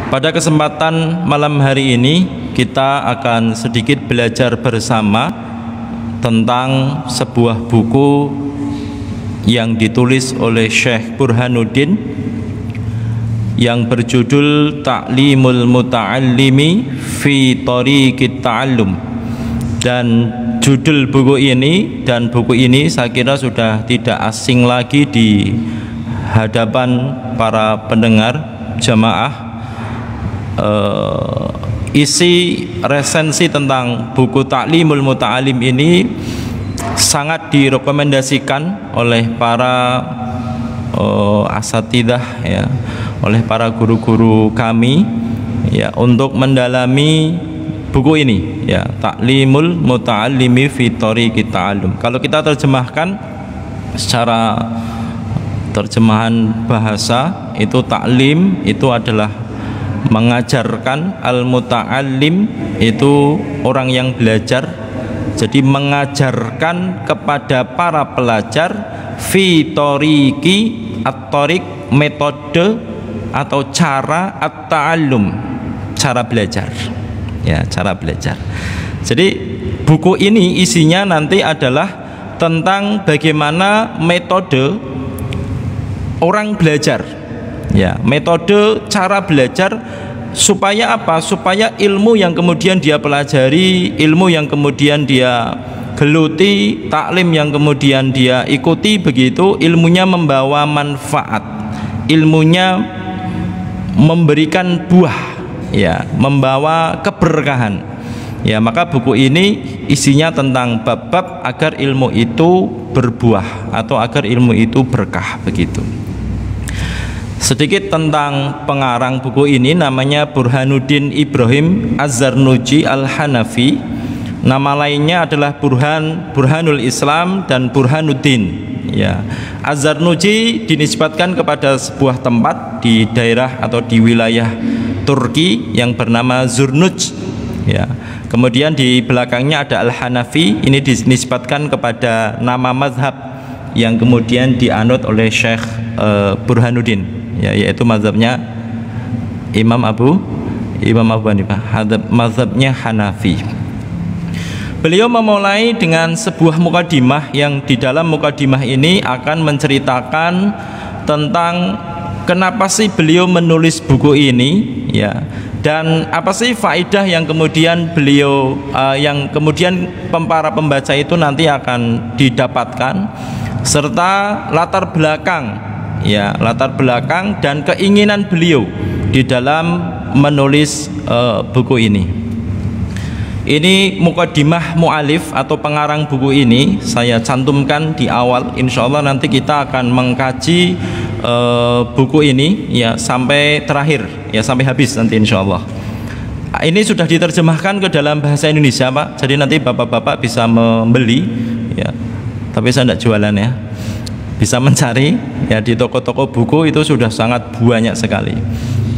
Pada kesempatan malam hari ini kita akan sedikit belajar bersama tentang sebuah buku yang ditulis oleh Syekh Burhanuddin yang berjudul Ta'limul Muta'allimi fi Thariqit Ta'allum. Dan judul buku ini saya kira sudah tidak asing lagi di hadapan para pendengar jamaah. Isi resensi tentang buku Ta'limul Muta'allim ini sangat direkomendasikan oleh para asatidah ya, oleh para guru-guru kami ya, untuk mendalami buku ini ya, Ta'limul Muta'allimi fi Thariqit Ta'allum. Kalau kita terjemahkan secara terjemahan bahasa, itu ta'lim itu adalah mengajarkan, al-muta'allim itu orang yang belajar. Jadi mengajarkan kepada para pelajar fi thariqi, at-thariq metode atau cara, at-ta'allum cara belajar ya, cara belajar. Jadi buku ini isinya nanti adalah tentang bagaimana metode orang belajar ya, metode cara belajar supaya apa? Supaya ilmu yang kemudian dia pelajari, ilmu yang kemudian dia geluti, taklim yang kemudian dia ikuti, begitu ilmunya membawa manfaat, ilmunya memberikan buah ya, membawa keberkahan ya. Maka buku ini isinya tentang bab-bab agar ilmu itu berbuah atau agar ilmu itu berkah, begitu. Sedikit tentang pengarang buku ini, namanya Burhanuddin Ibrahim Az-Zarnuji Al-Hanafi. Nama lainnya adalah Burhanul Islam dan Burhanuddin ya. Az-Zarnuji dinisbatkan kepada sebuah tempat di daerah atau di wilayah Turki yang bernama Zurnuj ya. Kemudian di belakangnya ada Al-Hanafi, ini dinisbatkan kepada nama mazhab yang kemudian dianut oleh Syekh Burhanuddin ya, yaitu mazhabnya Imam Abu Hanifah, mazhabnya Hanafi. Beliau memulai dengan sebuah mukadimah yang di dalam mukadimah ini akan menceritakan tentang kenapa sih beliau menulis buku ini ya, dan apa sih faedah yang kemudian beliau yang kemudian para pembaca itu nanti akan didapatkan, serta latar belakang ya, latar belakang dan keinginan beliau di dalam menulis buku ini. Ini mukadimah mu'alif atau pengarang buku ini saya cantumkan di awal. Insya Allah nanti kita akan mengkaji buku ini ya sampai terakhir ya, sampai habis nanti insya Allah. Ini sudah diterjemahkan ke dalam bahasa Indonesia Pak, jadi nanti bapak-bapak bisa membeli ya, tapi saya tidak jualan ya, bisa mencari ya di toko-toko buku, itu sudah sangat banyak sekali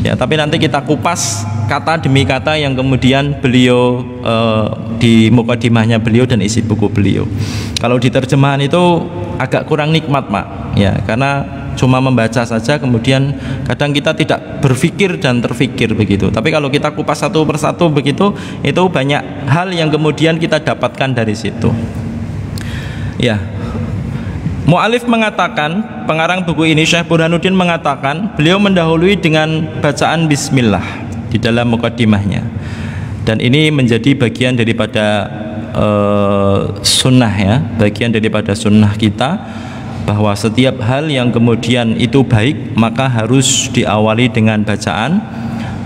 ya. Tapi nanti kita kupas kata demi kata yang kemudian beliau di mukadimahnya beliau dan isi buku beliau. Kalau di terjemahan itu agak kurang nikmat Pak ya, karena cuma membaca saja, kemudian kadang kita tidak berpikir dan terfikir begitu. Tapi kalau kita kupas satu persatu begitu, itu banyak hal yang kemudian kita dapatkan dari situ ya. Mu'alif mengatakan, pengarang buku ini Syekh Burhanuddin mengatakan, beliau mendahului dengan bacaan bismillah di dalam mukadimahnya. Dan ini menjadi bagian daripada sunnah ya, bagian daripada sunnah kita, bahwa setiap hal yang kemudian itu baik maka harus diawali dengan bacaan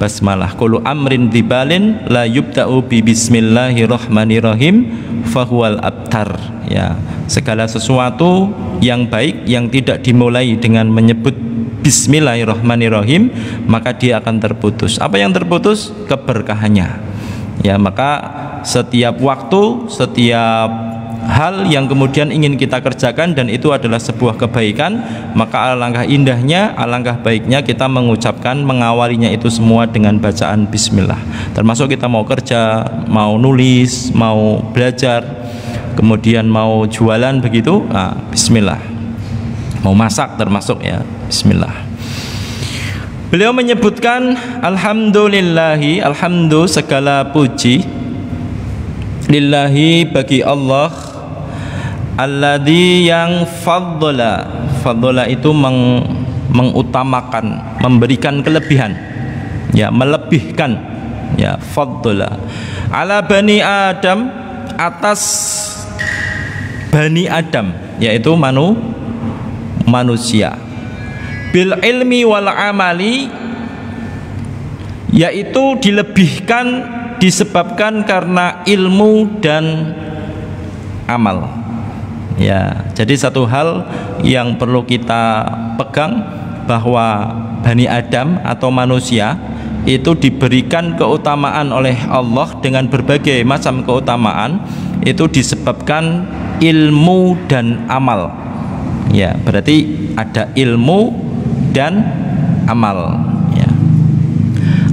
basmalah. Kullu amrin dibalin la yubda'u bi bismillahirrahmanirrahim fahuwal abtar ya. Segala sesuatu yang baik yang tidak dimulai dengan menyebut bismillahirrahmanirrahim maka dia akan terputus. Apa yang terputus? Keberkahannya ya. Maka setiap waktu, setiap hal yang kemudian ingin kita kerjakan dan itu adalah sebuah kebaikan, maka alangkah indahnya, alangkah baiknya kita mengucapkan, mengawalinya itu semua dengan bacaan bismillah. Termasuk kita mau kerja, mau nulis, mau belajar, kemudian mau jualan begitu, bismillah. Mau masak termasuk ya, bismillah. Beliau menyebutkan alhamdulillahi, alhamdu segala puji, lillahi bagi Allah, alladzi yang faddala, faddala itu mengutamakan, memberikan kelebihan, ya, melebihkan, ya, faddala ala bani Adam, atas bani Adam, yaitu manusia, bil ilmi wal amali, yaitu dilebihkan disebabkan karena ilmu dan amal. Ya, jadi satu hal yang perlu kita pegang bahwa Bani Adam atau manusia itu diberikan keutamaan oleh Allah dengan berbagai macam keutamaan, itu disebabkan ilmu dan amal. Ya, berarti ada ilmu dan amal, ya.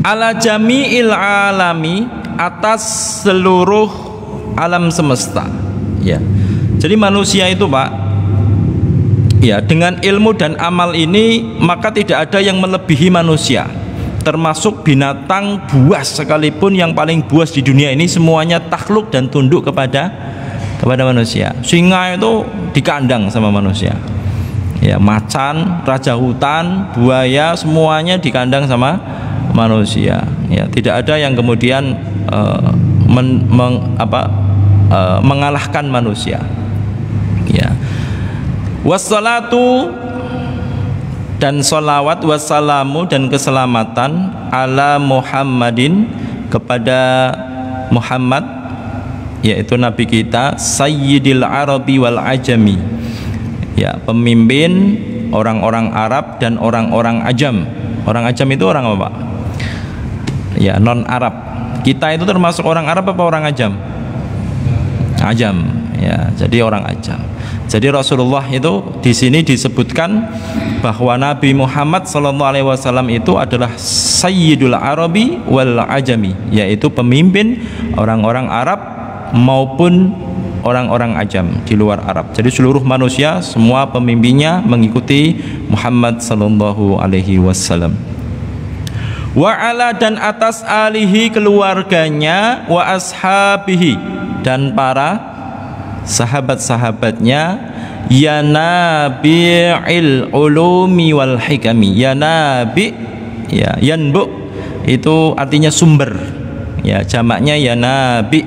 Ala jami'il alami, atas seluruh alam semesta, ya. Jadi manusia itu, Pak, ya, dengan ilmu dan amal ini maka tidak ada yang melebihi manusia. Termasuk binatang buas sekalipun, yang paling buas di dunia ini semuanya takluk dan tunduk kepada manusia. Singa itu dikandang sama manusia. Ya, macan, raja hutan, buaya, semuanya dikandang sama manusia. Ya, tidak ada yang kemudian mengalahkan manusia. Ya. Wassalatu, dan salawat, wassalamu, dan keselamatan ala Muhammadin, kepada Muhammad, yaitu Nabi kita, Sayyidil Arabi wal Ajami, ya, pemimpin orang-orang Arab dan orang-orang Ajam. Orang Ajam itu orang apa, Pak? Ya, non Arab. Kita itu termasuk orang Arab apa orang Ajam? Ajam, ya, jadi orang Ajam. Jadi Rasulullah itu di sini disebutkan bahwa Nabi Muhammad SAW itu adalah Sayyidul Arabi wal Ajami, yaitu pemimpin orang-orang Arab maupun orang-orang Ajam di luar Arab. Jadi seluruh manusia semua pemimpinnya mengikuti Muhammad sallallahu alaihi wasallam. Wa ala, dan atas alihi, keluarganya, wa ashabihi, dan para sahabat-sahabatnya, ya nabi'il ulumi wal hikami. Ya nabi, ya, yanbu itu artinya sumber, ya, jamaknya ya nabi,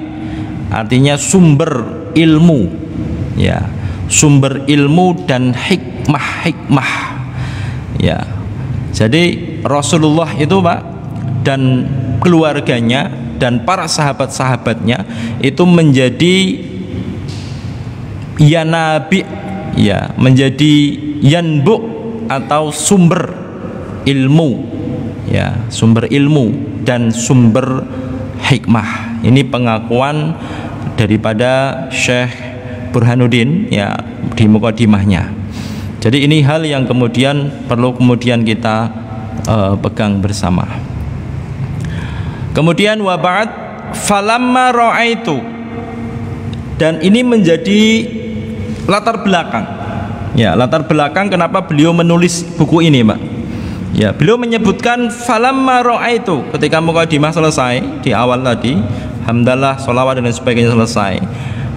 artinya sumber ilmu, ya, sumber ilmu dan hikmah, ya. Jadi Rasulullah itu, Pak, dan keluarganya dan para sahabat-sahabatnya itu menjadi ya nabi, ya, menjadi yanbu atau sumber ilmu, ya, sumber ilmu dan sumber hikmah. Ini pengakuan daripada Syekh Burhanuddin, ya, di mukadimahnya. Jadi ini hal yang kemudian perlu kemudian kita pegang bersama. Kemudian wa ba'd falamma ra'aitu, dan ini menjadi latar belakang, ya, latar belakang kenapa beliau menulis buku ini, Pak. Ya, beliau menyebutkan falamma ra'aitu, ketika mukadimah selesai di awal tadi, hamdalah, sholawat dan sebagainya selesai,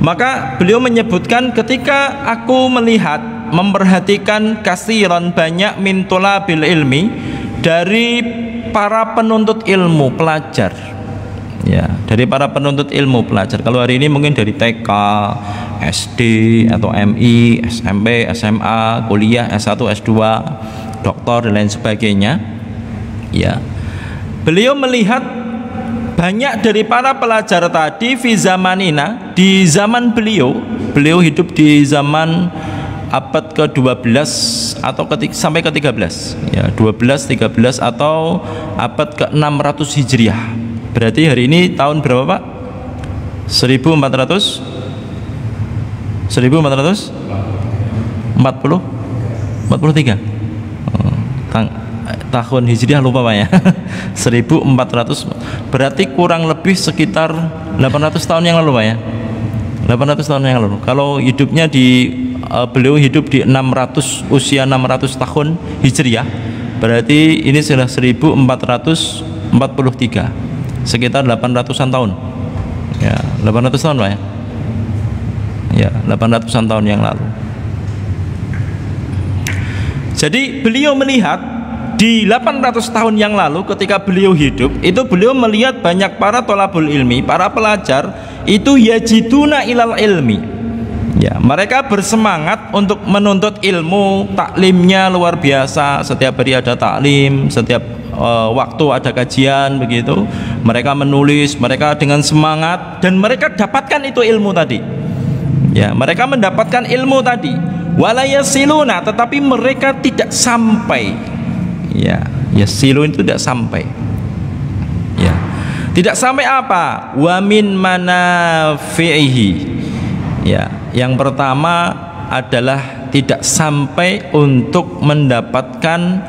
maka beliau menyebutkan ketika aku melihat, memperhatikan kasiran, banyak min tulabil ilmi, dari para penuntut ilmu, pelajar, ya, dari para penuntut ilmu, pelajar. Kalau hari ini mungkin dari TK, SD atau MI, SMP, SMA, kuliah, S1, S2, doktor dan lain sebagainya, ya. Beliau melihat banyak dari para pelajar tadi fi zamanina, di zaman beliau hidup di zaman abad ke-12 atau sampai ke-13, ya, 12, 13 atau abad ke-600 Hijriah. Berarti hari ini tahun berapa, Pak? 1443 tahun Hijriah, lupa, Pak, ya. 1400, berarti kurang lebih sekitar 800 tahun yang lalu, Pak, ya. 800 tahun yang lalu. Kalau hidupnya beliau hidup di 600, usia 600 tahun Hijriah, berarti ini sudah 1443, sekitar 800-an tahun. Ya, 800 tahun Pak ya. Ya, 800-an tahun yang lalu. Jadi beliau melihat di 800 tahun yang lalu ketika beliau hidup, itu beliau melihat banyak para thalabul ilmi, para pelajar itu yajiduna ilal ilmi. Ya, mereka bersemangat untuk menuntut ilmu, taklimnya luar biasa, setiap hari ada taklim, setiap waktu ada kajian begitu. Mereka menulis, mereka dengan semangat dan mereka dapatkan itu ilmu tadi. Ya, mereka mendapatkan ilmu tadi. Walayasiluna, tetapi mereka tidak sampai. Ya, yasilun itu tidak sampai. Ya. Tidak sampai apa? Wa min manafi'ihi. Ya, yang pertama adalah tidak sampai untuk mendapatkan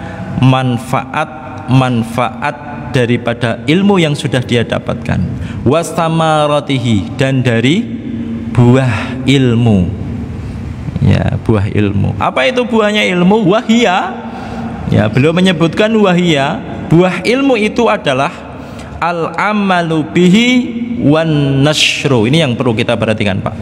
manfaat daripada ilmu yang sudah dia dapatkan. Wastamaratihi, dan dari buah ilmu. Ya, buah ilmu. Apa itu buahnya ilmu? Wahia. Ya, beliau menyebutkan wahia, buah ilmu itu adalah al-amalu bihi wan nasyru. Ini yang perlu kita perhatikan, Pak.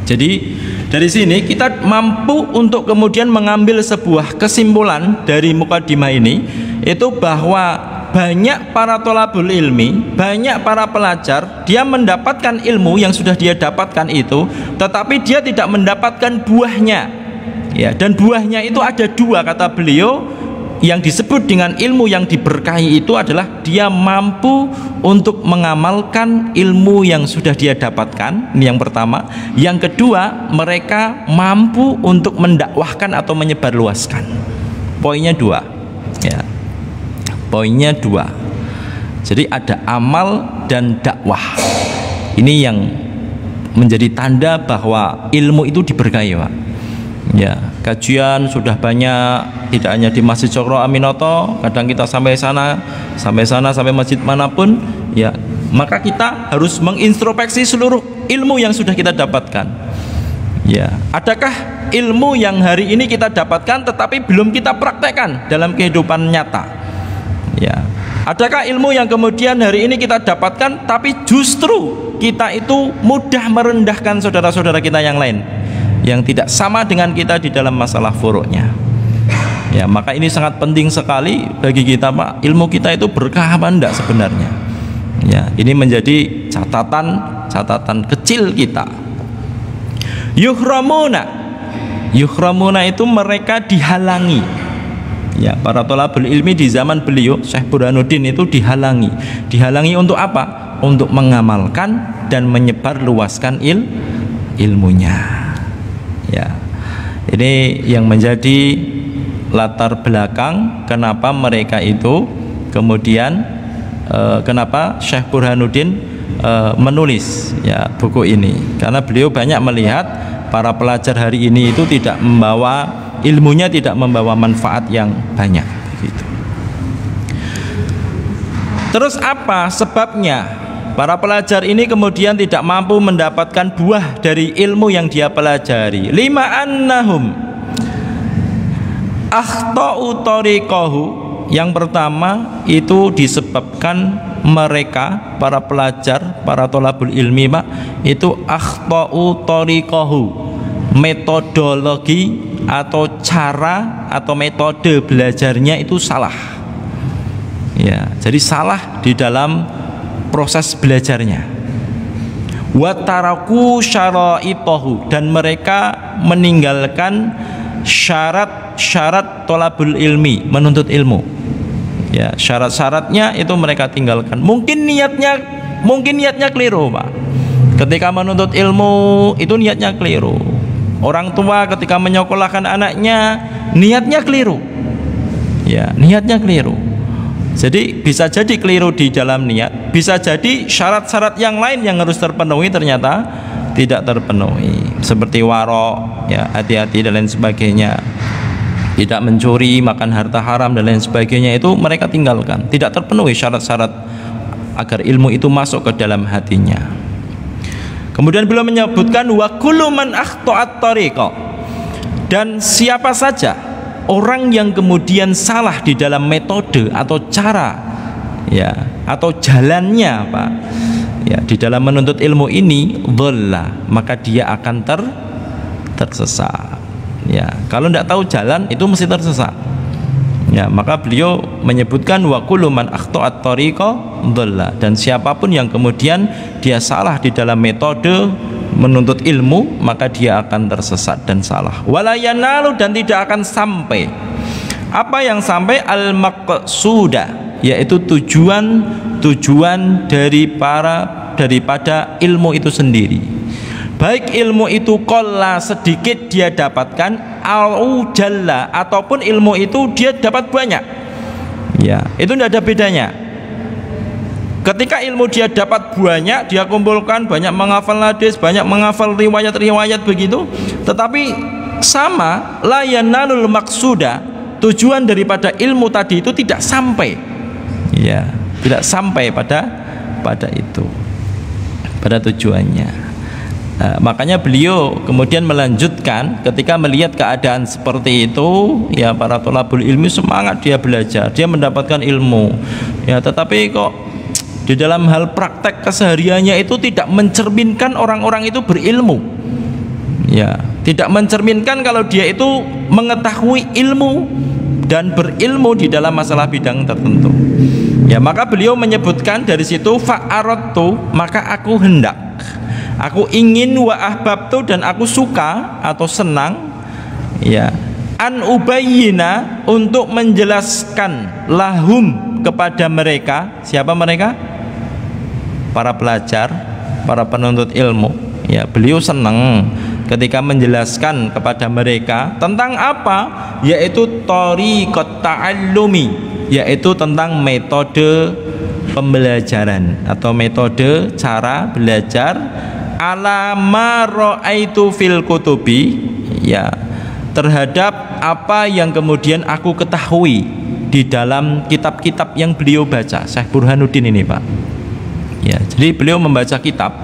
Jadi dari sini kita mampu untuk kemudian mengambil sebuah kesimpulan dari mukadimah ini, itu bahwa banyak para thalabul ilmi, banyak para pelajar, dia mendapatkan ilmu yang sudah dia dapatkan itu, tetapi dia tidak mendapatkan buahnya. Ya, dan buahnya itu ada dua, kata beliau. Yang disebut dengan ilmu yang diberkahi itu adalah dia mampu untuk mengamalkan ilmu yang sudah dia dapatkan. Ini yang pertama. Yang kedua, mereka mampu untuk mendakwahkan atau menyebarluaskan. Poinnya dua. Ya, poinnya dua. Jadi ada amal dan dakwah. Ini yang menjadi tanda bahwa ilmu itu diberkahi, Pak. Ya, kajian sudah banyak, tidak hanya di Masjid Cokro Aminoto, kadang kita sampai masjid manapun, ya, maka kita harus mengintrospeksi seluruh ilmu yang sudah kita dapatkan. Ya, adakah ilmu yang hari ini kita dapatkan tetapi belum kita praktekkan dalam kehidupan nyata? Ya, adakah ilmu yang kemudian hari ini kita dapatkan tapi justru kita itu mudah merendahkan saudara-saudara kita yang lain, yang tidak sama dengan kita di dalam masalah furuknya? Ya, maka ini sangat penting sekali bagi kita, Pak. Ilmu kita itu berkah apa enggak sebenarnya? Ya, ini menjadi catatan kecil kita. Yuhramuna itu mereka dihalangi. Ya, para thalabul ilmi di zaman beliau, Syekh Burhanuddin itu dihalangi. Dihalangi untuk apa? Untuk mengamalkan dan menyebarluaskan ilmunya. Ya, ini yang menjadi latar belakang kenapa mereka itu kemudian kenapa Syekh Burhanuddin menulis ya buku ini, karena beliau banyak melihat para pelajar hari ini itu tidak membawa ilmunya, tidak membawa manfaat yang banyak gitu. Terus apa sebabnya para pelajar ini kemudian tidak mampu mendapatkan buah dari ilmu yang dia pelajari? Lima annahum akhta'u tariqahu. Yang pertama itu disebabkan mereka para pelajar, para thalabul ilmi, Pak, itu akhta'u tariqahu, metodologi atau cara atau metode belajarnya itu salah. Ya, jadi salah di dalam proses belajarnya. Wataraku syara'itahu, dan mereka meninggalkan syarat-syarat thalabul ilmi, menuntut ilmu. Ya, syarat-syaratnya itu mereka tinggalkan. Mungkin niatnya keliru, Pak. Ketika menuntut ilmu itu niatnya keliru. Orang tua ketika menyekolahkan anaknya niatnya keliru. Ya, niatnya keliru. Jadi bisa jadi keliru di dalam niat, bisa jadi syarat-syarat yang lain yang harus terpenuhi ternyata tidak terpenuhi, seperti warok, ya, hati-hati dan lain sebagainya, tidak mencuri, makan harta haram dan lain sebagainya, itu mereka tinggalkan, tidak terpenuhi syarat-syarat agar ilmu itu masuk ke dalam hatinya. Kemudian beliau menyebutkan wa kullu man akhta'at tariqa, dan siapa saja orang yang kemudian salah di dalam metode atau cara, ya, atau jalannya Pak, ya, di dalam menuntut ilmu ini, dhalla, maka dia akan tersesat. Ya, kalau tidak tahu jalan itu mesti tersesat. Ya, maka beliau menyebutkan wa kullu man akhta'at tariqa dhalla, dan siapapun yang kemudian dia salah di dalam metode menuntut ilmu, maka dia akan tersesat dan salah. Wala yanalu, dan tidak akan sampai. Apa yang sampai? Al-maqsuda, yaitu tujuan daripada ilmu itu sendiri. Baik ilmu itu qalla, sedikit dia dapatkan, au jalla, ataupun ilmu itu dia dapat banyak. Ya, itu tidak ada bedanya. Ketika ilmu dia dapat banyak, dia kumpulkan, banyak menghafal hadis, banyak menghafal riwayat-riwayat begitu, tetapi sama, la yanalul maqsuda, tujuan daripada ilmu tadi itu tidak sampai. Ya, tidak sampai pada itu, pada tujuannya. Makanya beliau kemudian melanjutkan, ketika melihat keadaan seperti itu, ya, para thalabul ilmi semangat dia belajar, dia mendapatkan ilmu, ya, tetapi kok di dalam hal praktek kesehariannya itu tidak mencerminkan orang-orang itu berilmu, ya, tidak mencerminkan kalau dia itu mengetahui ilmu dan berilmu di dalam masalah bidang tertentu. Ya, maka beliau menyebutkan dari situ, fa'aradtu, maka aku hendak, aku ingin, wa ahbabtu, dan aku suka atau senang, ya, an ubayyina, untuk menjelaskan, lahum, kepada mereka. Siapa mereka? Para pelajar, para penuntut ilmu. Ya, beliau senang ketika menjelaskan kepada mereka tentang apa? Yaitu thariqat ta'allumi, yaitu tentang metode pembelajaran atau metode cara belajar, ala ma ra'aitu fil kutubi, ya, terhadap apa yang kemudian aku ketahui di dalam kitab-kitab yang beliau baca. Syekh Burhanuddin ini Pak, ya, jadi beliau membaca kitab,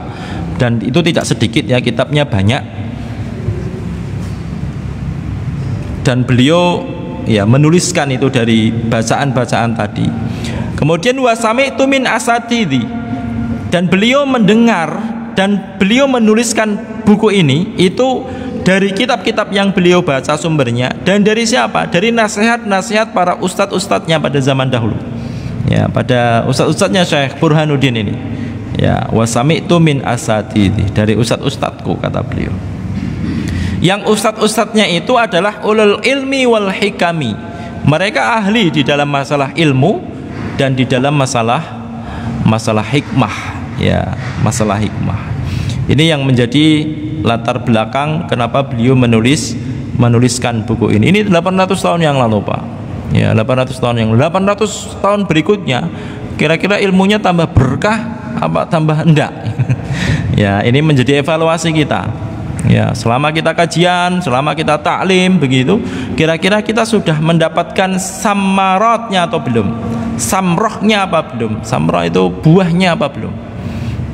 dan itu tidak sedikit, ya, kitabnya banyak, dan beliau, ya, menuliskan itu dari bacaan-bacaan tadi. Kemudian wasami'tu min asatidhi, dan beliau mendengar dan beliau menuliskan buku ini itu dari kitab-kitab yang beliau baca sumbernya, dan dari siapa? Dari nasihat-nasihat para ustadz-ustadznya pada zaman dahulu, ya, pada ustadz-ustadznya Syekh Burhanuddin ini, ya, wasami'tu min asatidhi, dari ustadz-ustadzku, kata beliau. Yang ustadz-ustadznya itu adalah ulul ilmi wal hikami, mereka ahli di dalam masalah ilmu dan di dalam masalah hikmah, ya, masalah hikmah. Ini yang menjadi latar belakang kenapa beliau menuliskan buku ini. Ini 800 tahun yang lalu Pak, ya, 800 tahun yang lalu. 800 tahun berikutnya kira-kira ilmunya tambah berkah apa tambah enggak? Ya, ini menjadi evaluasi kita. Ya, selama kita kajian, selama kita taklim begitu, kira-kira kita sudah mendapatkan samarotnya atau belum? Samrohnya apa belum? Samroh itu buahnya apa belum?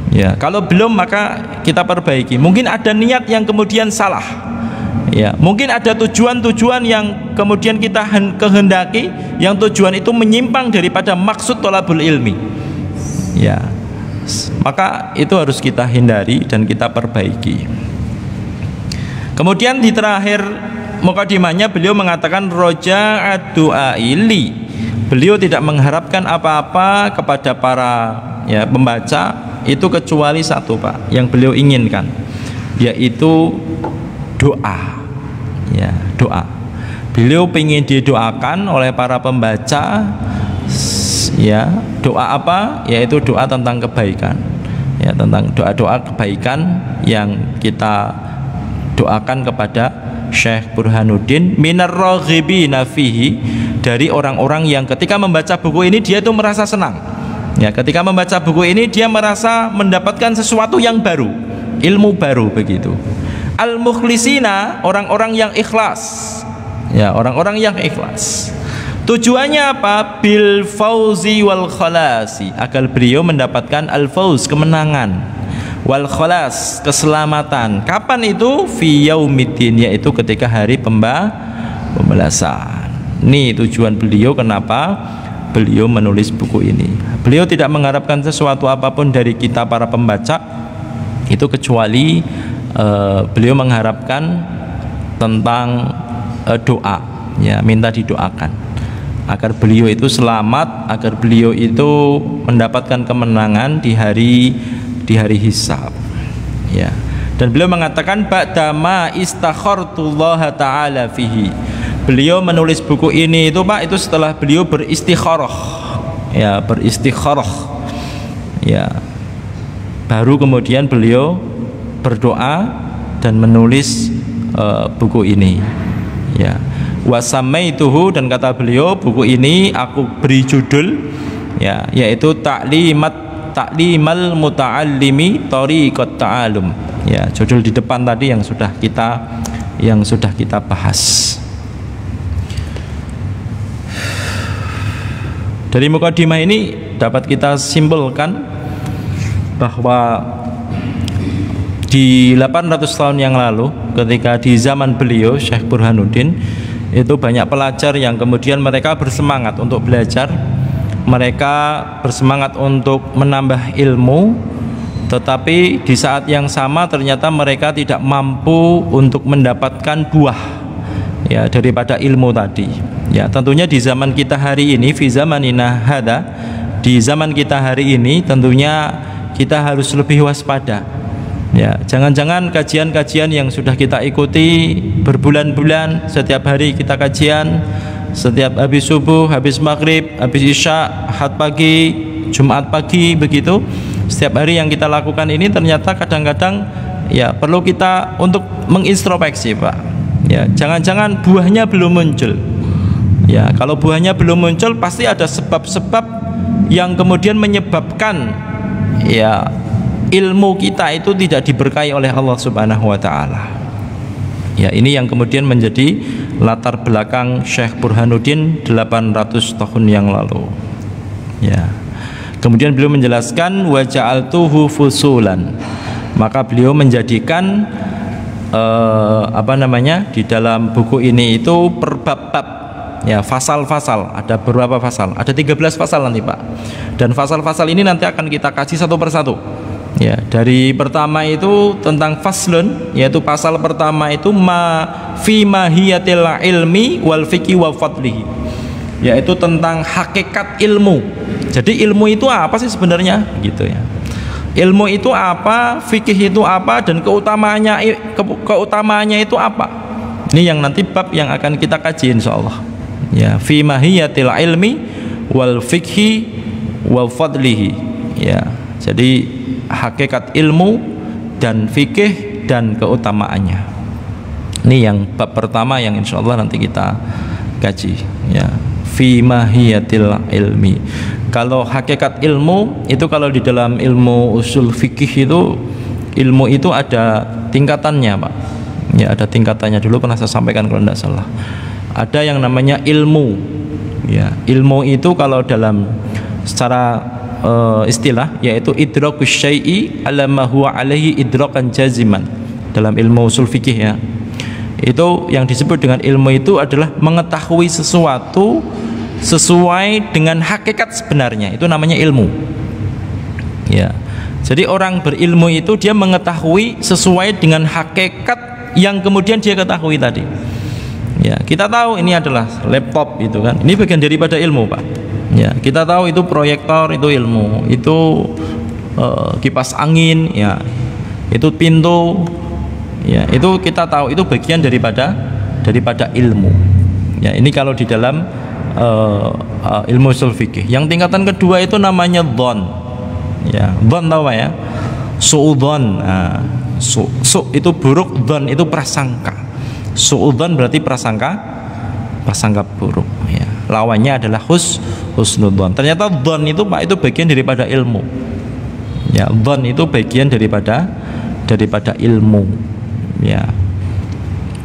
Ya, kalau belum maka kita perbaiki. Mungkin ada niat yang kemudian salah. Ya, mungkin ada tujuan-tujuan yang kemudian kita kehendaki, yang tujuan itu menyimpang daripada maksud thalabul ilmi. Ya, maka itu harus kita hindari dan kita perbaiki. Kemudian di terakhir mukadimahnya beliau mengatakan roja'ad du'aili, beliau tidak mengharapkan apa-apa kepada para, ya, pembaca itu kecuali satu Pak yang beliau inginkan, yaitu doa, ya, doa. Beliau ingin didoakan oleh para pembaca, ya, doa apa? Yaitu doa tentang kebaikan, ya, tentang doa-doa kebaikan yang kita doakan kepada Syekh Burhanuddin minar raghibina fihi, dari orang-orang yang ketika membaca buku ini dia itu merasa senang. Ya, ketika membaca buku ini dia merasa mendapatkan sesuatu yang baru, ilmu baru begitu. Al-mukhlisina, orang-orang yang ikhlas. Ya, orang-orang yang ikhlas. Tujuannya apa? Bil fauzi wal khalasi, agar beliau mendapatkan al-fauz, kemenangan, wal khalas, keselamatan. Kapan itu? Fi yaumiddin, yaitu ketika hari pembalasan. Ini tujuan beliau kenapa beliau menulis buku ini. Beliau tidak mengharapkan sesuatu apapun dari kita para pembaca itu kecuali beliau mengharapkan tentang doa, ya, minta didoakan agar beliau itu selamat, agar beliau itu mendapatkan kemenangan di hari hisab, ya. Dan beliau mengatakan ba'dama istakhartullaha ta'ala fihi. Beliau menulis buku ini itu Pak, itu setelah beliau beristikharah, ya, beristikharah, ya, baru kemudian beliau berdoa dan menulis buku ini, ya. Wasamaituhu, dan kata beliau buku ini aku beri judul, ya, yaitu Ta'limal Muta'allimi Thariqat Ta'alum, ya, judul di depan tadi yang sudah kita bahas. Dari mukadimah ini dapat kita simpulkan bahwa di 800 tahun yang lalu, ketika di zaman beliau Syekh Burhanuddin, itu banyak pelajar yang kemudian mereka bersemangat untuk belajar, mereka bersemangat untuk menambah ilmu, tetapi di saat yang sama ternyata mereka tidak mampu untuk mendapatkan buah, ya, daripada ilmu tadi. Ya, tentunya di zaman kita hari ini, fi zamanina hada, di zaman kita hari ini tentunya kita harus lebih waspada. Ya, jangan-jangan kajian-kajian yang sudah kita ikuti berbulan-bulan, setiap hari kita kajian, setiap habis subuh, habis maghrib, habis isya, Ahad pagi, Jumat pagi, begitu. Setiap hari yang kita lakukan ini ternyata kadang-kadang, ya, perlu kita untuk mengintrospeksi, Pak. Ya, jangan-jangan buahnya belum muncul. Ya, kalau buahnya belum muncul pasti ada sebab-sebab yang kemudian menyebabkan, ya, ilmu kita itu tidak diberkahi oleh Allah Subhanahu wa taala. Ya, ini yang kemudian menjadi latar belakang Syekh Burhanuddin 800 tahun yang lalu. Ya. Kemudian beliau menjelaskan wa ja'altuhu fusulan. Maka beliau menjadikan di dalam buku ini itu per bab-bab, ya, fasal-fasal. Ada beberapa fasal, ada 13 fasal nanti, Pak. Dan fasal-fasal ini nanti akan kita kaji satu persatu. Ya, dari pertama itu tentang faslun, yaitu pasal pertama itu fi mahiyatil ilmi wal fiqhi wa fadlihi, yaitu tentang hakikat ilmu. Jadi ilmu itu apa sih sebenarnya, gitu ya. Ilmu itu apa, fikih itu apa, dan keutamaannya itu apa. Ini yang nanti bab yang akan kita kaji insyaallah. Ya, fi mahiyatil ilmi wal fiqhi wa fadlihi. Ya, jadi hakikat ilmu dan fikih dan keutamaannya. Ini yang bab pertama yang insyaallah nanti kita kaji, ya, fi mahiyatil ilmi. Kalau hakikat ilmu itu, kalau di dalam ilmu usul fikih itu, ilmu itu ada tingkatannya, Pak. Ya, ada tingkatannya. Dulu pernah saya sampaikan kalau tidak salah. Ada yang namanya ilmu. Ya, ilmu itu kalau dalam secara istilah yaitu idrakus syai'i ala ma huwa alaihi idrakan jaziman. Dalam ilmu usul fikih, ya, itu yang disebut dengan ilmu itu adalah mengetahui sesuatu sesuai dengan hakikat sebenarnya, itu namanya ilmu. Ya, jadi orang berilmu itu dia mengetahui sesuai dengan hakikat yang kemudian dia ketahui tadi. Ya, kita tahu ini adalah laptop, itu kan, ini bagian daripada ilmu, Pak. Ya, kita tahu itu proyektor, itu ilmu, itu kipas angin, ya, itu pintu, ya, itu kita tahu itu bagian daripada ilmu. Ya, ini kalau di dalam ilmu usul fikih. Yang tingkatan kedua itu namanya dhon. Ya, dhon tahu Pak, ya? Su'udhon. Nah, su itu buruk, dhon itu prasangka. Su'udhon berarti prasangka buruk, ya. Lawannya adalah husnudzon. Ternyata dhon itu, Pak, itu bagian daripada ilmu. Ya, dhon itu bagian daripada ilmu. Ya.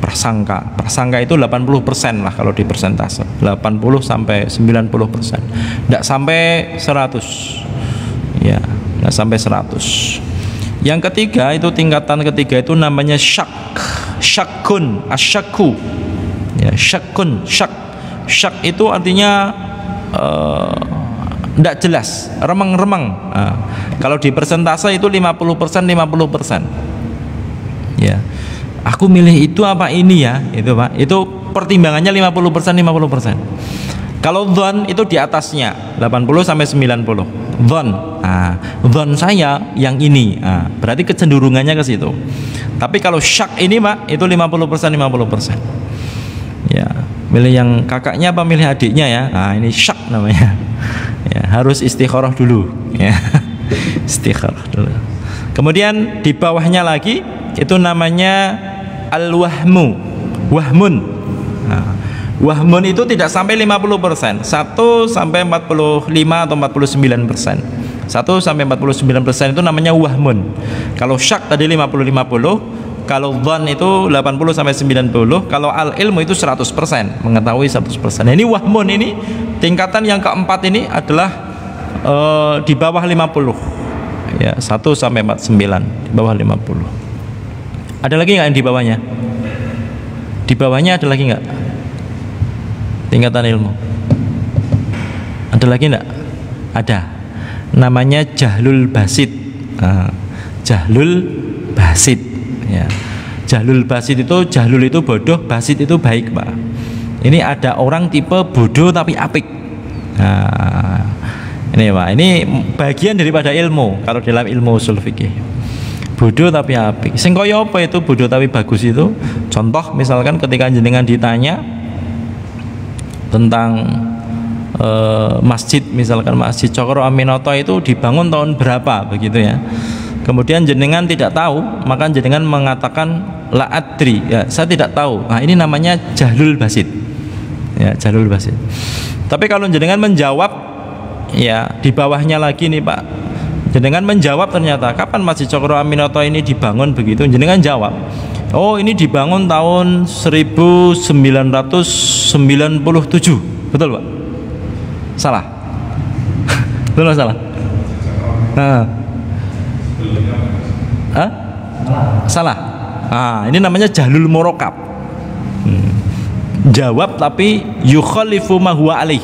Prasangka itu 80% lah kalau di persentase, 80 sampai 90%, tidak sampai 100, ya, tidak sampai 100. Yang ketiga itu, tingkatan ketiga itu namanya syakun, asyakku, ya, syakun, syak. Syak itu artinya tidak jelas, remeng-remeng. Kalau di persentase itu 50%, 50%. Ya, aku milih itu apa ini ya, itu Pak. Itu pertimbangannya 50%, 50%. Kalau dzan itu di atasnya 80 sampai 90. Dzan. Dzan saya yang ini. Berarti kecenderungannya ke situ. Tapi kalau syak ini Pak, itu 50%, 50%. Ya, milih yang kakaknya apa milih adiknya ya? Ini syak namanya. Ya, harus istikharah dulu ya. Istikharah dulu. Kemudian di bawahnya lagi itu namanya al-wahmu. Wahmun. Wahmun itu tidak sampai 50%, 1 sampai 45 atau 49%. 1 sampai 49% itu namanya wahmun. Kalau syak tadi 50-50, kalau dzan itu 80 sampai 90, kalau al-ilmu itu 100%, mengetahui 100%. Nah, ini wahmun, ini tingkatan yang keempat ini adalah di bawah 50. Ya, 1 sampai 49, di bawah 50. Ada lagi nggak yang di bawahnya? Di bawahnya ada lagi nggak? Tingkatan ilmu. Ada lagi enggak? Ada. Namanya jahlul basit. Jahlul basit ya. Jahlul basit itu, jahlul itu bodoh, basit itu baik Pak. Ini ada orang tipe bodoh tapi apik. Ini Pak, ini bagian daripada ilmu kalau dalam ilmu ushul fikih. Bodoh tapi apik. Sing kaya apa itu bodoh tapi bagus itu? Contoh misalkan ketika jenengan ditanya tentang masjid, misalkan Masjid Cokro Aminoto itu dibangun tahun berapa begitu ya. Kemudian jenengan tidak tahu, maka jenengan mengatakan la adri, ya saya tidak tahu. Ini namanya jahlul basit. Ya, jahlul basit. Tapi kalau jenengan menjawab, ya di bawahnya lagi nih Pak. Jenengan menjawab ternyata kapan Masjid Cokro Aminoto ini dibangun begitu, jenengan jawab, oh ini dibangun tahun 1997. Betul Pak? Salah? Betul atau salah? Salah? Ini namanya jahlul murokab. Jawab tapi yukhalifu ma huwa alaih.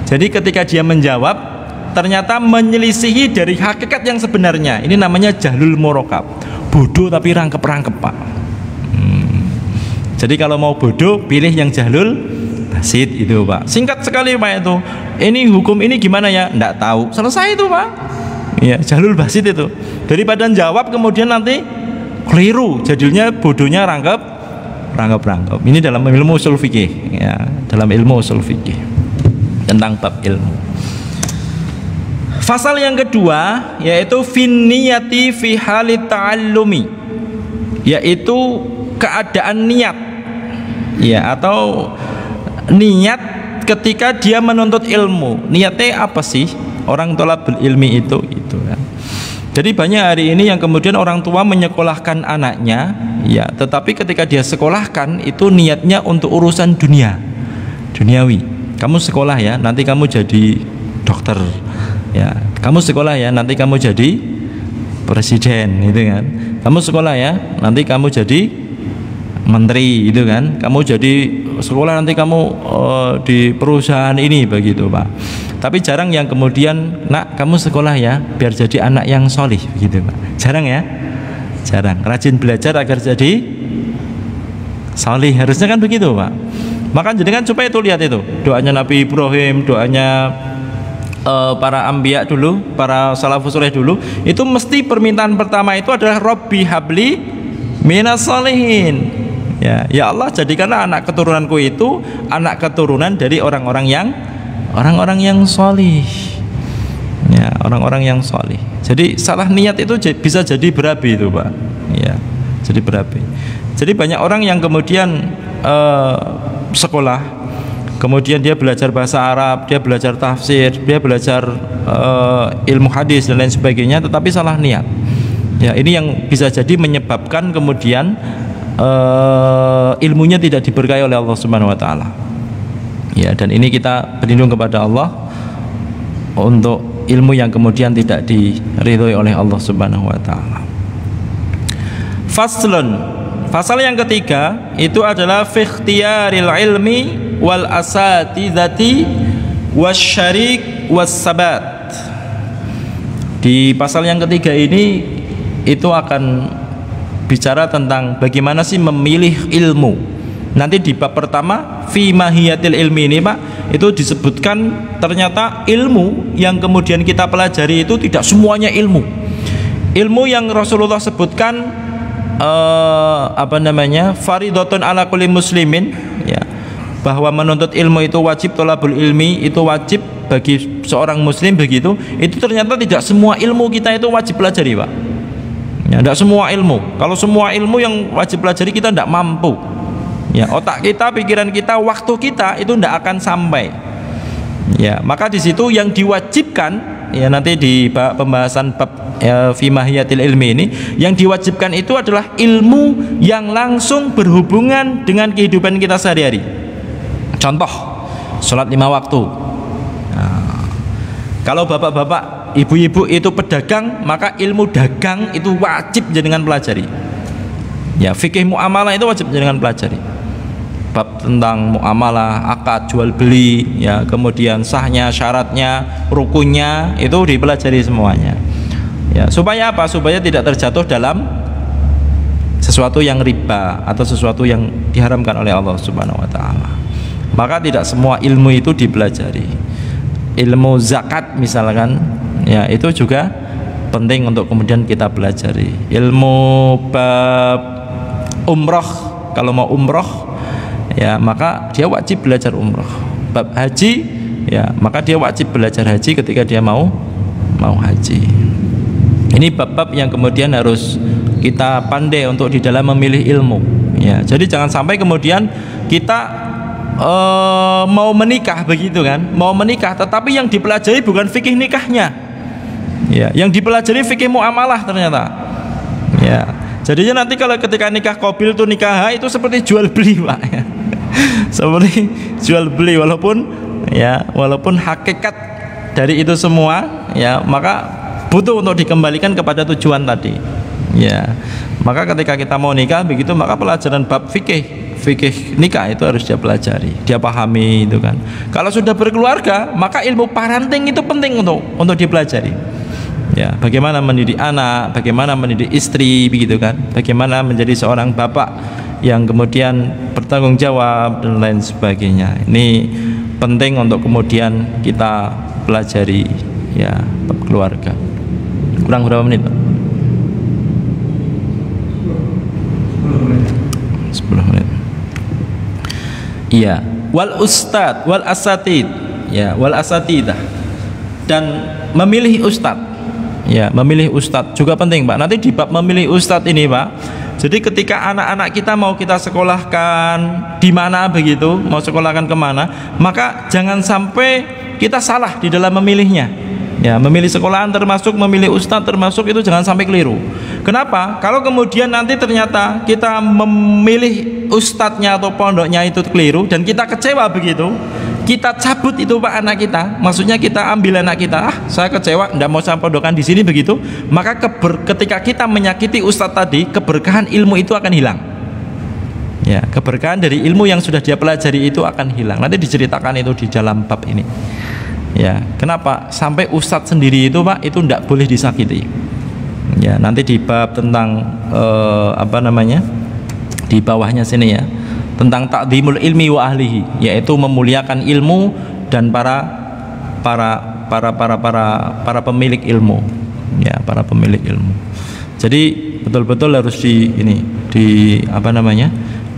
Jadi ketika dia menjawab ternyata menyelisihi dari hakikat yang sebenarnya. Ini namanya jahlul murokab. Bodoh tapi rangkep-rangkep Pak. Jadi kalau mau bodoh pilih yang jahlul basit itu Pak. Singkat sekali Pak itu. Ini hukum ini gimana ya? Nggak tahu. Selesai itu Pak. Ya, jahlul basit itu. Daripada jawab kemudian nanti keliru, jadinya bodohnya rangkep. Ini dalam ilmu ushul fikih ya, dalam ilmu ushul fikih tentang bab ilmu. Fasal yang kedua yaitu finniyati fi halit ta'allumi, yaitu keadaan niat ya, atau niat ketika dia menuntut ilmu. Niatnya apa sih orang thalabul ilmi itu ya. Jadi banyak hari ini yang kemudian orang tua menyekolahkan anaknya ya, tetapi ketika dia sekolahkan itu niatnya untuk urusan duniawi. Kamu sekolah ya, nanti kamu jadi dokter ya, kamu sekolah ya, nanti kamu jadi presiden gitu kan, kamu sekolah ya, nanti kamu jadi menteri gitu kan, kamu jadi sekolah nanti kamu di perusahaan ini begitu Pak. Tapi jarang yang kemudian nak kamu sekolah ya biar jadi anak yang solih begitu Pak. Jarang ya, jarang. Rajin belajar agar jadi solih, harusnya kan begitu Pak. Maka jadi kan supaya itu lihat itu doanya Nabi Ibrahim, doanya para ambiya dulu, para salafus saleh dulu, itu mesti permintaan pertama itu adalah Robbi habli minas sholihin. Ya Allah, jadikanlah anak keturunanku itu anak keturunan dari orang-orang yang sholih. Ya, orang-orang yang sholih. Jadi salah niat itu bisa jadi berapi itu Pak. Ya, jadi berapi. Jadi banyak orang yang kemudian sekolah, kemudian dia belajar bahasa Arab, dia belajar tafsir, dia belajar ilmu hadis dan lain sebagainya, tetapi salah niat. Ya, ini yang bisa jadi menyebabkan kemudian ilmunya tidak diberkahi oleh Allah Subhanahu wa taala. Ya, dan ini kita berlindung kepada Allah untuk ilmu yang kemudian tidak diridhoi oleh Allah Subhanahu wa taala. Faslun. Fasal yang ketiga itu adalah fi ikhtiyaril ilmi wal asatidati wasyarik wassabat. Di pasal yang ketiga ini itu akan bicara tentang bagaimana sih memilih ilmu. Nanti di bab pertama fi mahiyatil ilmi ini Pak, itu disebutkan ternyata ilmu yang kemudian kita pelajari itu tidak semuanya ilmu. Ilmu yang Rasulullah sebutkan faridhatun ala kulli muslimin, ya, bahwa menuntut ilmu itu wajib, thalabul ilmi itu wajib bagi seorang muslim begitu. Itu ternyata tidak semua ilmu kita itu wajib pelajari Pak, ya, tidak semua ilmu. Kalau semua ilmu yang wajib pelajari kita tidak mampu, ya, otak kita, pikiran kita, waktu kita itu tidak akan sampai, ya. Maka di situ yang diwajibkan, ya, nanti di pembahasan bab fi mahiyatil ilmi ini, yang diwajibkan itu adalah ilmu yang langsung berhubungan dengan kehidupan kita sehari-hari. Contoh, sholat 5 waktu. Nah, kalau bapak-bapak, ibu-ibu itu pedagang, maka ilmu dagang itu wajib jenengan pelajari. Ya, fikih muamalah itu wajib jenengan pelajari. Bab tentang muamalah, akad jual beli, ya, kemudian sahnya, syaratnya, rukunnya itu dipelajari semuanya. Ya, supaya apa? Supaya tidak terjatuh dalam sesuatu yang riba atau sesuatu yang diharamkan oleh Allah Subhanahu wa taala. Maka tidak semua ilmu itu dipelajari. Ilmu zakat misalkan, ya, itu juga penting untuk kemudian kita pelajari. Ilmu bab umroh, kalau mau umroh, ya, maka dia wajib belajar umroh. Bab haji, ya, maka dia wajib belajar haji ketika dia mau haji. Ini bab-bab yang kemudian harus kita pandai untuk di dalam memilih ilmu, ya. Jadi jangan sampai kemudian kita mau menikah begitu kan, mau menikah tetapi yang dipelajari bukan fikih nikahnya, ya, yang dipelajari fikih muamalah ternyata, ya. Jadinya nanti kalau ketika nikah qabil tuh nikah itu seperti jual beli Pak, ya. Seperti jual beli, walaupun hakikat dari itu semua, ya, maka butuh untuk dikembalikan kepada tujuan tadi, ya. Maka ketika kita mau nikah begitu, maka pelajaran bab fikih nikah itu harus dia pelajari, dia pahami itu kan. Kalau sudah berkeluarga, maka ilmu parenting itu penting untuk dipelajari. Ya, bagaimana mendidik anak, bagaimana mendidik istri begitu kan, bagaimana menjadi seorang bapak yang kemudian bertanggung jawab dan lain sebagainya. Ini penting untuk kemudian kita pelajari, ya, bab keluarga. Kurang berapa menit Pak? 10 menit. Iya, wal ustad wal asatid, ya, wal asatidah, dan memilih ustad, ya, memilih ustad juga penting Pak. Nanti di bab memilih ustad ini Pak, jadi ketika anak-anak kita mau kita sekolahkan di mana begitu, mau sekolahkan kemana, maka jangan sampai kita salah di dalam memilihnya. Ya, memilih sekolahan termasuk memilih ustadz termasuk, itu jangan sampai keliru. Kenapa? Kalau kemudian nanti ternyata kita memilih ustadznya atau pondoknya itu keliru dan kita kecewa begitu, kita cabut itu Pak anak kita, maksudnya kita ambil anak kita, saya kecewa, tidak mau saya pondokan di sini begitu, maka ketika kita menyakiti ustadz tadi, keberkahan ilmu itu akan hilang. Ya, keberkahan dari ilmu yang sudah dia pelajari itu akan hilang. Nanti diceritakan itu di dalam bab ini. Ya, kenapa sampai ustadz sendiri itu Pak itu tidak boleh disakiti. Ya, nanti di bab tentang di bawahnya sini, ya, tentang ta'dhimul ilmi wa ahlihi, yaitu memuliakan ilmu dan para pemilik ilmu, ya, para pemilik ilmu. Jadi betul-betul harus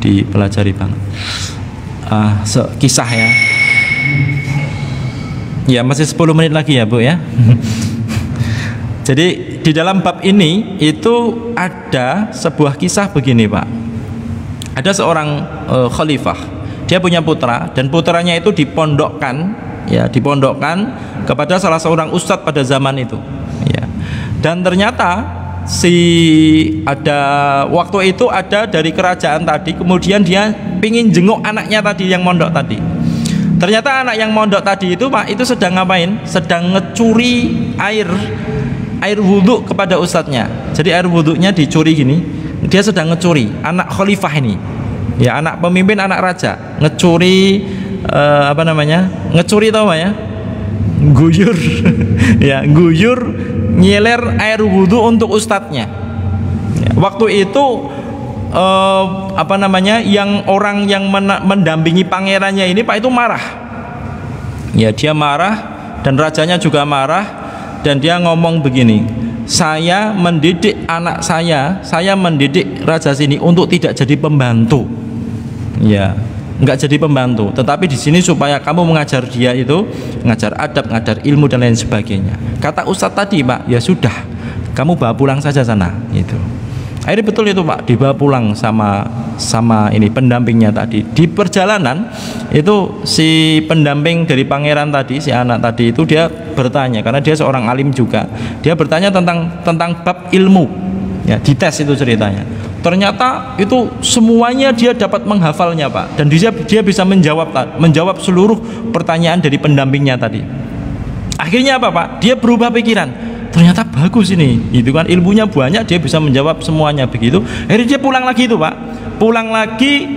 dipelajari banget. Kisah, ya. Ya, masih 10 menit lagi ya Bu, ya. Jadi di dalam bab ini itu ada sebuah kisah begini Pak. Ada seorang khalifah, dia punya putra dan putranya itu dipondokkan kepada salah seorang ustadz pada zaman itu, ya. Dan ternyata waktu itu ada dari kerajaan tadi, kemudian dia pingin jenguk anaknya tadi yang mondok tadi. Ternyata anak yang mondok tadi itu Pak, itu sedang ngapain? Sedang ngecuri air wudhu kepada ustadznya. Jadi air wudhunya dicuri gini. Dia sedang ngecuri, anak khalifah ini, ya, anak pemimpin, anak raja, ngecuri apa namanya, ngecuri tau Pak ya, guyur ya, guyur nyeler air wudhu untuk ustadznya ya. Waktu itu apa namanya, yang orang yang mendampingi pangerannya ini Pak itu marah ya, dia marah dan rajanya juga marah, dan dia ngomong begini, saya mendidik anak saya mendidik raja sini untuk tidak jadi pembantu ya, nggak jadi pembantu, tetapi di sini supaya kamu mengajar dia itu, ngajar adab, ngajar ilmu dan lain sebagainya. Kata ustadz tadi Pak, ya sudah, kamu bawa pulang saja sana itu. Akhirnya betul itu Pak, dibawa pulang sama ini pendampingnya tadi. Di perjalanan itu si pendamping dari pangeran tadi, si anak tadi itu, dia bertanya, karena dia seorang alim juga, dia bertanya tentang bab ilmu ya, dites itu ceritanya. Ternyata itu semuanya dia dapat menghafalnya Pak, dan dia bisa menjawab seluruh pertanyaan dari pendampingnya tadi. Akhirnya apa Pak? Dia berubah pikiran, ternyata bagus ini, itu kan ilmunya banyak, dia bisa menjawab semuanya begitu. Akhirnya dia pulang lagi itu Pak, pulang lagi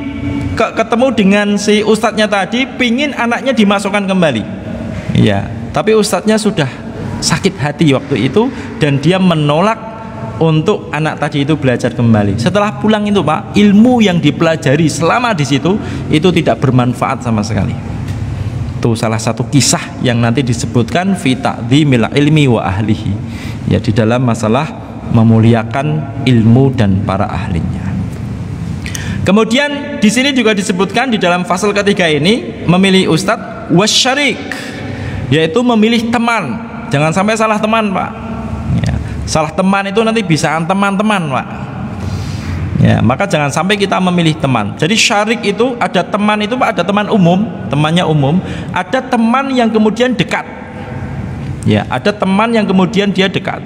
ketemu dengan si ustadznya tadi, pingin anaknya dimasukkan kembali ya, tapi ustadznya sudah sakit hati waktu itu, dan dia menolak untuk anak tadi itu belajar kembali. Setelah pulang itu Pak, ilmu yang dipelajari selama di situ itu tidak bermanfaat sama sekali. Itu salah satu kisah yang nanti disebutkan fi ta'dhimil ilmi wa ahlihi ya, di dalam masalah memuliakan ilmu dan para ahlinya. Kemudian di sini juga disebutkan di dalam fasal ketiga ini, memilih ustadz wasyarik, yaitu memilih teman. Jangan sampai salah teman Pak ya, salah teman itu nanti bisa teman-teman Pak ya, maka jangan sampai kita memilih teman. Jadi syarik itu ada teman itu Pak, ada teman umum, temannya umum, ada teman yang kemudian dekat ya, ada teman yang kemudian dia dekat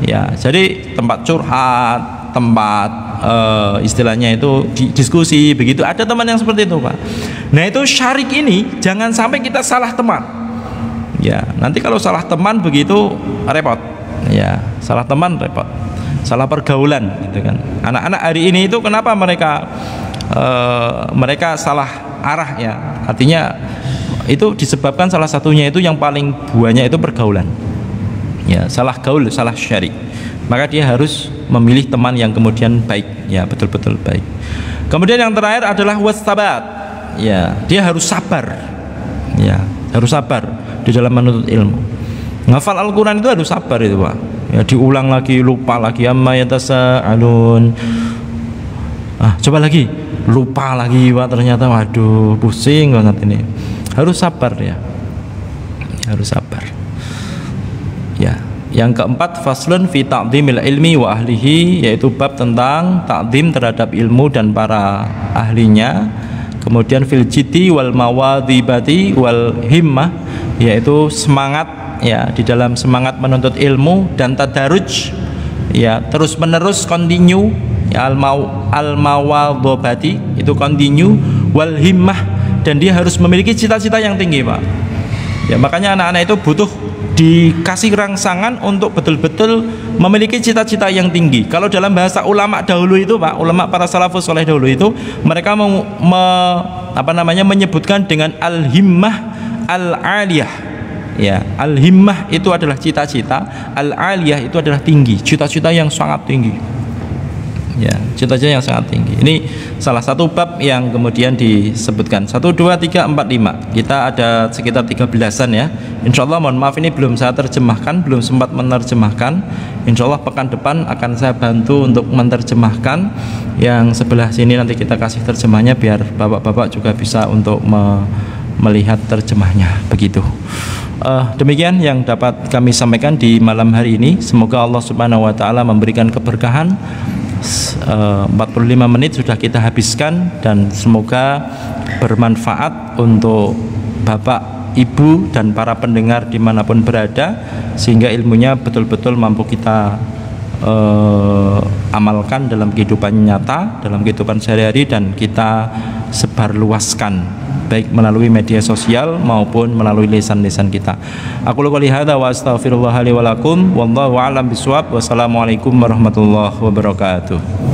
ya, jadi tempat curhat, tempat istilahnya itu diskusi begitu, ada teman yang seperti itu Pak. Nah itu syarik ini jangan sampai kita salah teman ya, nanti kalau salah teman begitu repot ya, salah teman repot, salah pergaulan gitu kan. Anak-anak hari ini itu kenapa mereka salah arah ya, artinya itu disebabkan salah satunya itu yang paling banyak itu pergaulan ya, salah gaul, salah syarik. Maka dia harus memilih teman yang kemudian baik ya, betul-betul baik. Kemudian yang terakhir adalah wasabat ya, dia harus sabar ya, harus sabar di dalam menuntut ilmu. Ngafal Al-Quran itu harus sabar itu Pak ya, diulang lagi, lupa lagi, amma yatasa'alun, coba lagi, lupa lagi Pak, ternyata waduh pusing banget ini. Harus sabar ya, harus sabar ya. Yang keempat, faslun fi ta'dhimil ilmi wa ahlihi, yaitu bab tentang ta'dhim terhadap ilmu dan para ahlinya. Kemudian fil jiddi wal mawadhibati wal himmah, yaitu semangat ya, di dalam semangat menuntut ilmu, dan tadarruj ya, terus menerus, continue ya, al mawadhibati itu continue, wal himmah, dan dia harus memiliki cita-cita yang tinggi Pak ya. Makanya anak-anak itu butuh dikasih rangsangan untuk betul-betul memiliki cita-cita yang tinggi. Kalau dalam bahasa ulama dahulu itu Pak, ulama para salafus soleh dahulu itu, mereka menyebutkan dengan al-himmah al-aliyah ya. Al-himmah itu adalah cita-cita, al-aliyah itu adalah tinggi, cita-cita yang sangat tinggi ya, cita-cita yang sangat tinggi. Ini salah satu bab yang kemudian disebutkan 1, 2, 3, 4, 5. Kita ada sekitar 13-an ya. Insyaallah, mohon maaf ini belum saya terjemahkan, belum sempat menerjemahkan. Insyaallah pekan depan akan saya bantu untuk menerjemahkan. Yang sebelah sini nanti kita kasih terjemahnya biar bapak-bapak juga bisa untuk melihat terjemahnya begitu. Demikian yang dapat kami sampaikan di malam hari ini. Semoga Allah Subhanahu wa taala memberikan keberkahan. 45 menit sudah kita habiskan, dan semoga bermanfaat untuk Bapak, Ibu, dan para pendengar dimanapun berada, sehingga ilmunya betul-betul mampu kita amalkan dalam kehidupan nyata, dalam kehidupan sehari-hari, dan kita sebarluaskan baik melalui media sosial maupun melalui lisan-lisan kita. Aku qouli hadza wa astaghfirullah li wa lakum wallahu a'lam bishawab. Wassalamualaikum warahmatullahi wabarakatuh.